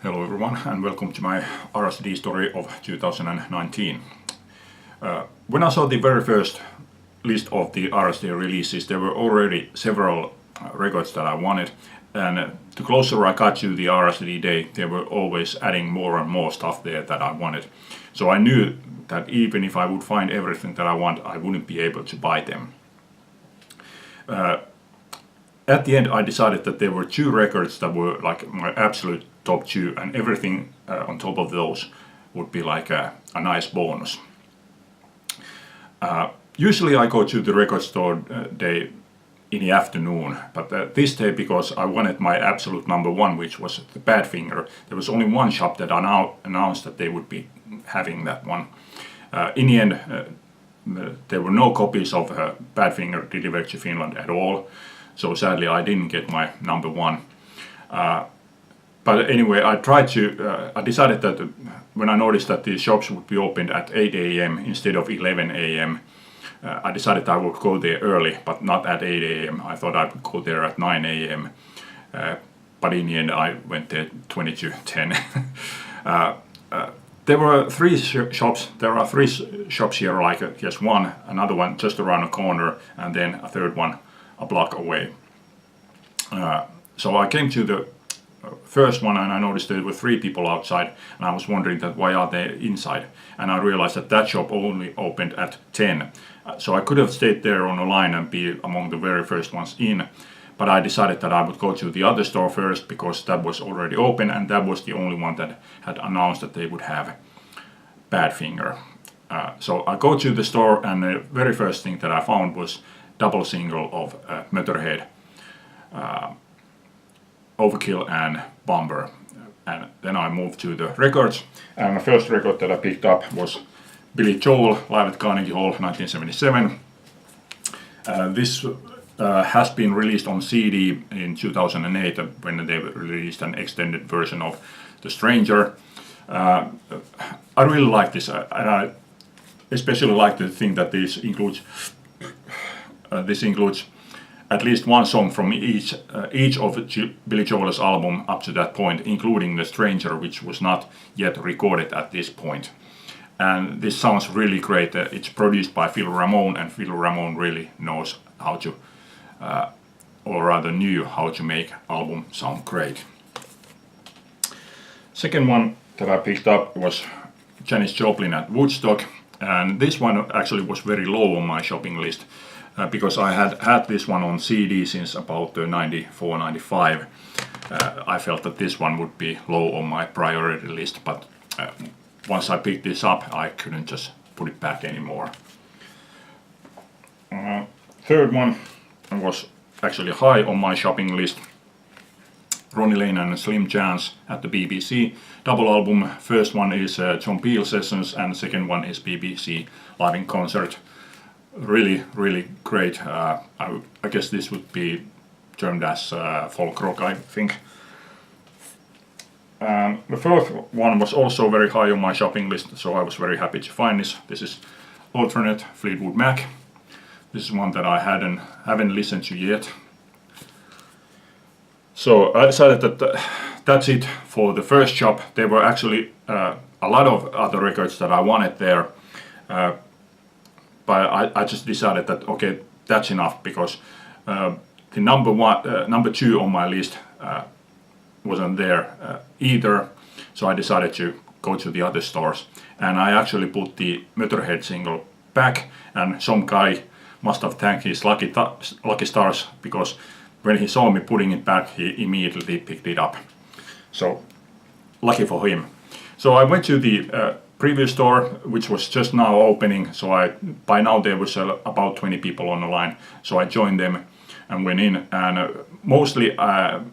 Hello everyone and welcome to my RSD story of 2019. When I saw the very first list of the RSD releases, there were already several records that I wanted, and the closer I got to the RSD day, they were always adding more and more stuff there that I wanted. So I knew that even if I would find everything that I want, I wouldn't be able to buy them. At the end, I decided that there were two records that were like my absolute top two, and everything on top of those would be like a nice bonus. Usually I go to the record store day in the afternoon, but this day, because I wanted my absolute number one, which was the Badfinger, there was only one shop that announced that they would be having that one. In the end, there were no copies of Badfinger delivered to Finland at all. So sadly, I didn't get my number one. But anyway, I decided that when I noticed that the shops would be opened at 8 a.m. instead of 11 a.m., I decided I would go there early, but not at 8 a.m. I thought I would go there at 9 a.m. But in the end, I went there 20 to 10. There were three shops. There are three shops here, like just one, another one just around the corner, and then a third one a block away. So I came to the first one and I noticed there were three people outside, and I was wondering that why are they inside, and I realized that that shop only opened at 10. So I could have stayed there on a line and be among the very first ones in, but I decided that I would go to the other store first because that was already open and that was the only one that had announced that they would have Badfinger. So I go to the store, and the very first thing that I found was double single of Motorhead, Overkill and Bomber. And then I moved to the records, and the first record that I picked up was Billy Joel live at Carnegie Hall 1977. This has been released on CD in 2008 when they released an extended version of The Stranger. I really like this, and I especially like the thing that this includes at least one song from each of Billy Joel's album up to that point, including The Stranger, which was not yet recorded at this point. And this sounds really great. It's produced by Phil Ramone, and Phil Ramone really knows how to, or rather knew how to make album sound great. Second one that I picked up was Janis Joplin at Woodstock, and this one actually was very low on my shopping list. Because I had this one on CD since about 94, 95. I felt that this one would be low on my priority list, but once I picked this up, I couldn't just put it back anymore. Third one was actually high on my shopping list. Ronnie Lane and Slim Chance at the BBC double album. First one is John Peel Sessions, and the second one is BBC Live in Concert. Really great. I guess this would be termed as folk rock, I think. The fourth one was also very high on my shopping list, so I was very happy to find this. This is Alternate Fleetwood Mac. This is one that I haven't listened to yet. So I decided that that's it for the first shop. There were actually a lot of other records that I wanted there. But I just decided that okay, that's enough, because the number two on my list wasn't there either. So I decided to go to the other stores, and I actually put the Motorhead single back, and some guy must have thanked his lucky stars, because when he saw me putting it back, he immediately picked it up. So lucky for him. So I went to the previous store, which was just now opening, so by now there was about 20 people on the line, so I joined them and went in, and mostly I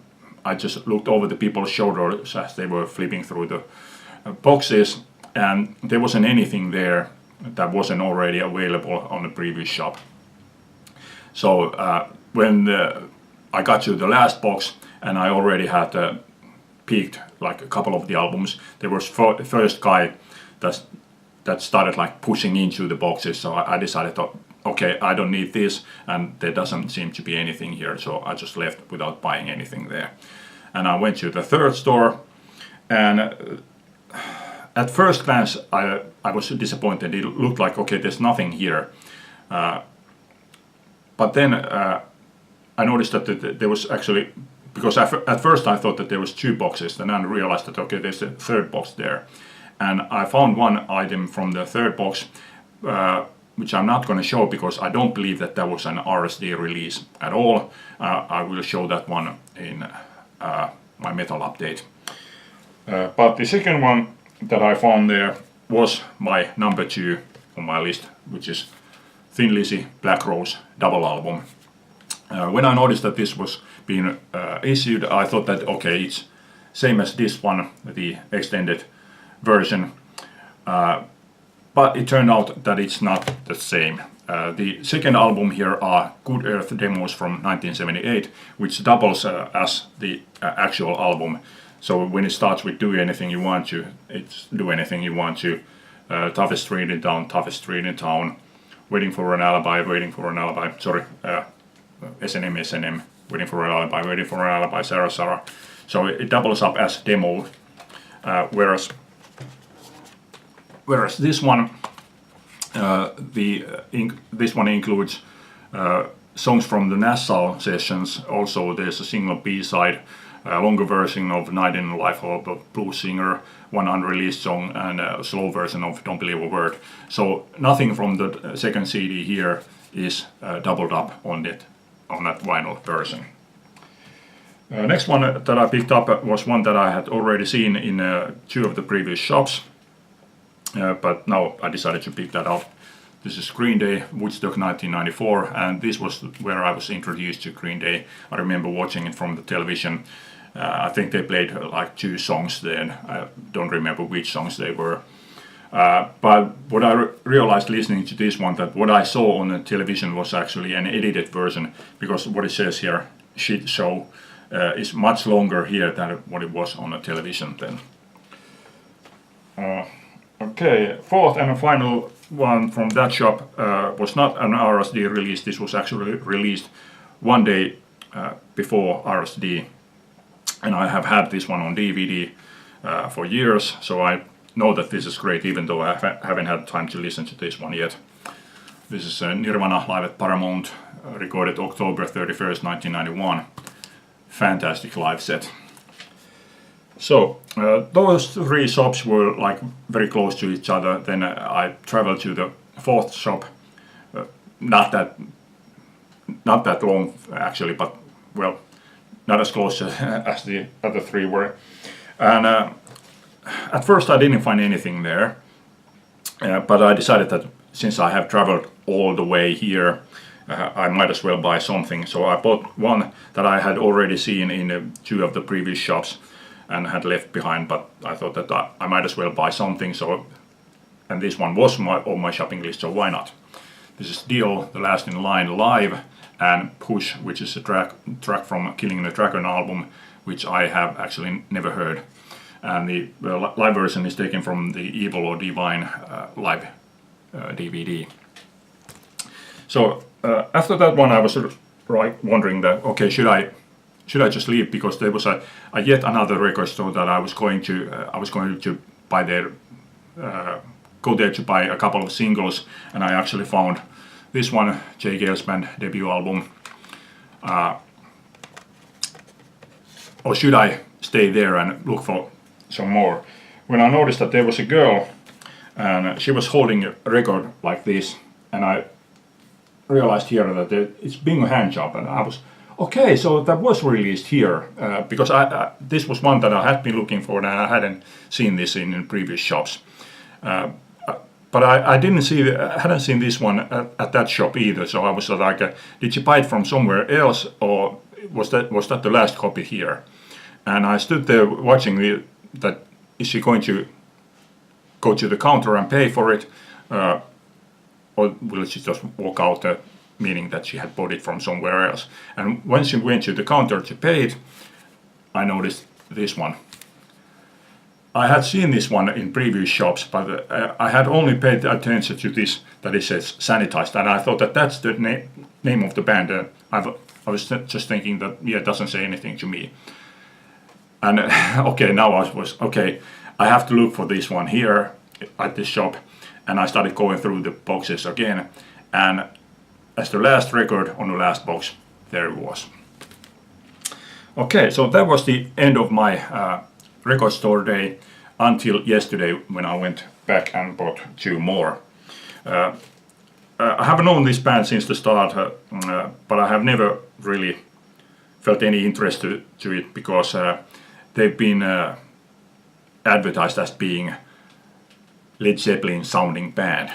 just looked over the people's shoulders as they were flipping through the boxes, and there wasn't anything there that wasn't already available on the previous shop. So when I got to the last box, and I already had peeked like a couple of the albums, there was the first guy that started like pushing into the boxes, so I decided, okay, I don't need this, and there doesn't seem to be anything here, so I just left without buying anything there. And I went to the third store, And at first glance, I was disappointed. It looked like, okay, there's nothing here. But then I noticed that there was actually, because at first I thought that there was 2 boxes, then I realized that, okay, there's a 3rd box there. And I found one item from the 3rd box, which I'm not going to show because I don't believe that that was an RSD release at all. I will show that one in my metal update. But the second one that I found there was my number 2 on my list, which is Thin Lizzy Black Rose double album. When I noticed that this was being issued, I thought that, okay, it's same as this one, the extended version, but it turned out that it's not the same. The second album here are Good Earth demos from 1978, which doubles as the actual album. So when it starts with Do Anything You Want To, it's Do Anything You Want To, Toughest Street in Town, Toughest Street in Town, Waiting for an Alibi, Waiting for an Alibi, sorry, S&M, S&M, Waiting for an Alibi, Waiting for an Alibi, Sarah, Sarah. So it doubles up as demo, whereas this one, this one includes songs from the Nassau sessions. Also, there's a single B-side, longer version of Night in the Life of a Blues Singer, one unreleased song, and a slow version of Don't Believe a Word. So nothing from the second CD here is doubled up on that vinyl version. Next one that I picked up was one that I had already seen in 2 of the previous shops, but now I decided to pick that up. This is Green Day, Woodstock 1994, and this was where I was introduced to Green Day. I remember watching it from the television. I think they played like 2 songs then. I don't remember which songs they were. But what I realized listening to this one, that what I saw on the television was actually an edited version, because what it says here, shit show, is much longer here than what it was on the television then. Okay, 4th and final one from that shop was not an RSD release. This was actually released one day before RSD, and I have had this one on DVD for years, so I know that this is great, even though I haven't had time to listen to this one yet. This is Nirvana live at Paramount, recorded October 31st, 1991. Fantastic live set. So those 3 shops were like very close to each other. Then I traveled to the 4th shop, not that long actually, but well, not as close as the other 3 were. And at first I didn't find anything there, but I decided that since I have traveled all the way here, I might as well buy something. So I bought one that I had already seen in 2 of the previous shops and had left behind, but I thought that I might as well buy something. So, and this one was on my shopping list, so why not? This is Dio, The Last in Line live, and Push, which is a track from Killing the Dragon album, which I have actually never heard. And the live version is taken from the Evil or Divine live DVD. So after that one, I was sort of wondering that, okay, should I just leave, because there was a yet another record store that I was going to buy there, go there to buy a couple of singles, and I actually found this one, J. Gale's band debut album. Or should I stay there and look for some more? When I noticed that there was a girl and she was holding a record like this, and I realized here that it's Bingo hand job, and I was okay, so that was released here, because this was one that I had been looking for and I hadn't seen this in previous shops. But I hadn't seen this one at that shop either, so I was like, did you buy it from somewhere else, or was that the last copy here? And I stood there watching that, is she going to go to the counter and pay for it, or will she just walk out, meaning that she had bought it from somewhere else? And when she went to the counter to pay it, I noticed this one. I had seen this one in previous shops, but I had only paid attention to this, that it says Sanitized, and I thought that that's the name of the band. I was just thinking that, yeah, it doesn't say anything to me. And okay, now I was okay. I have to look for this one here at this shop, and I started going through the boxes again. And as the last record on the last box, there it was. Okay, so that was the end of my record store day until yesterday when I went back and bought 2 more. I have known this band since the start, but I have never really felt any interest to it because they've been advertised as being Led Zeppelin sounding band.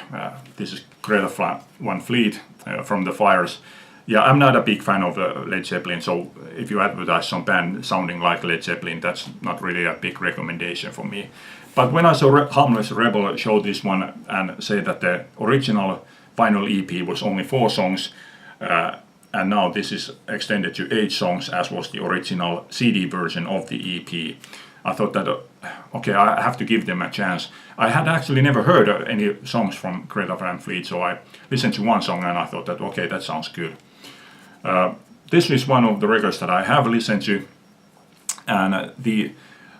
This is Greta Van Fleet from the Fires. Yeah, I'm not a big fan of Led Zeppelin, so if you advertise some band sounding like Led Zeppelin, that's not really a big recommendation for me. But when I saw Harmless Rebel show this one and say that the original vinyl EP was only 4 songs, and now this is extended to 8 songs, as was the original CD version of the EP, I thought that, okay, I have to give them a chance. I had actually never heard any songs from Greta Van Fleet, so I listened to one song and I thought that, okay, that sounds good. This is one of the records that I have listened to, and the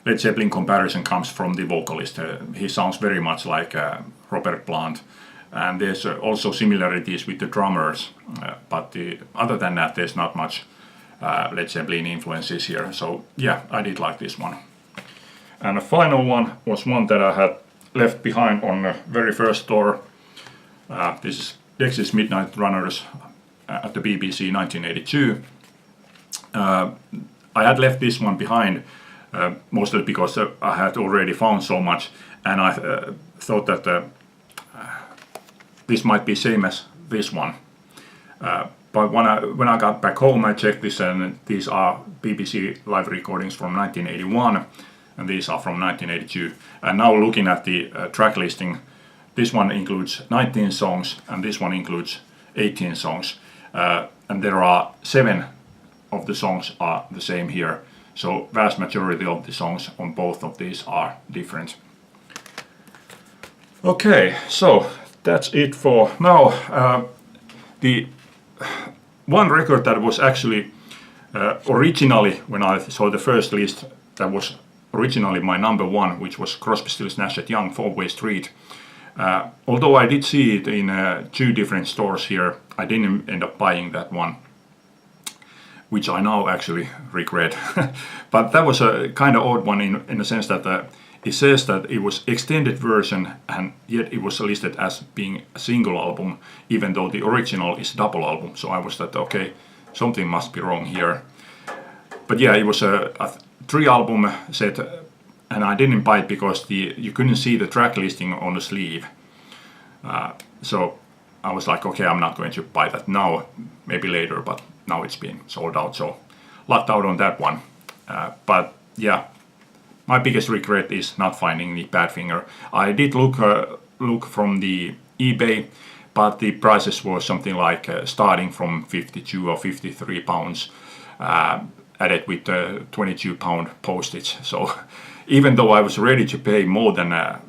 Led Zeppelin comparison comes from the vocalist. He sounds very much like Robert Plant, and there's also similarities with the drummers, but other than that, there's not much Led Zeppelin influences here. So yeah, I did like this one. And the final one was one that I had left behind on the very first tour. This is Dexys Midnight Runners at the BBC 1982. I had left this one behind mostly because I had already found so much, and I thought that this might be same as this one. But when I got back home, I checked this, and these are BBC live recordings from 1981, and these are from 1982. And now looking at the track listing, this one includes 19 songs, and this one includes 18 songs. And there are 7 of the songs are the same here. So vast majority of the songs on both of these are different. Okay, so that's it for now. The one record that was actually originally, when I saw the first list, that was originally my number 1, which was Crosby, Stills, Nash & Young, 4-Way Street. Although I did see it in 2 different stores here, I didn't end up buying that one, which I now actually regret. But that was a kind of odd one in the sense that it says that it was extended version, and yet it was listed as being a single album, even though the original is double album. So I was that, okay, something must be wrong here. But yeah, it was a 3-album set, and I didn't buy it because you couldn't see the track listing on the sleeve. So I was like, okay, I'm not going to buy that now, maybe later, but now it's been sold out, so lucked out on that one. But yeah, my biggest regret is not finding the Badfinger. I did look from the eBay, but the prices were something like starting from 52 or 53 pounds, added with £22 postage. So even though I was ready to pay more than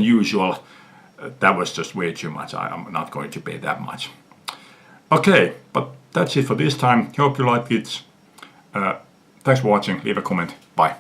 usual, that was just way too much. I'm not going to pay that much. Okay, but that's it for this time. Hope you liked it. Thanks for watching. Leave a comment. Bye.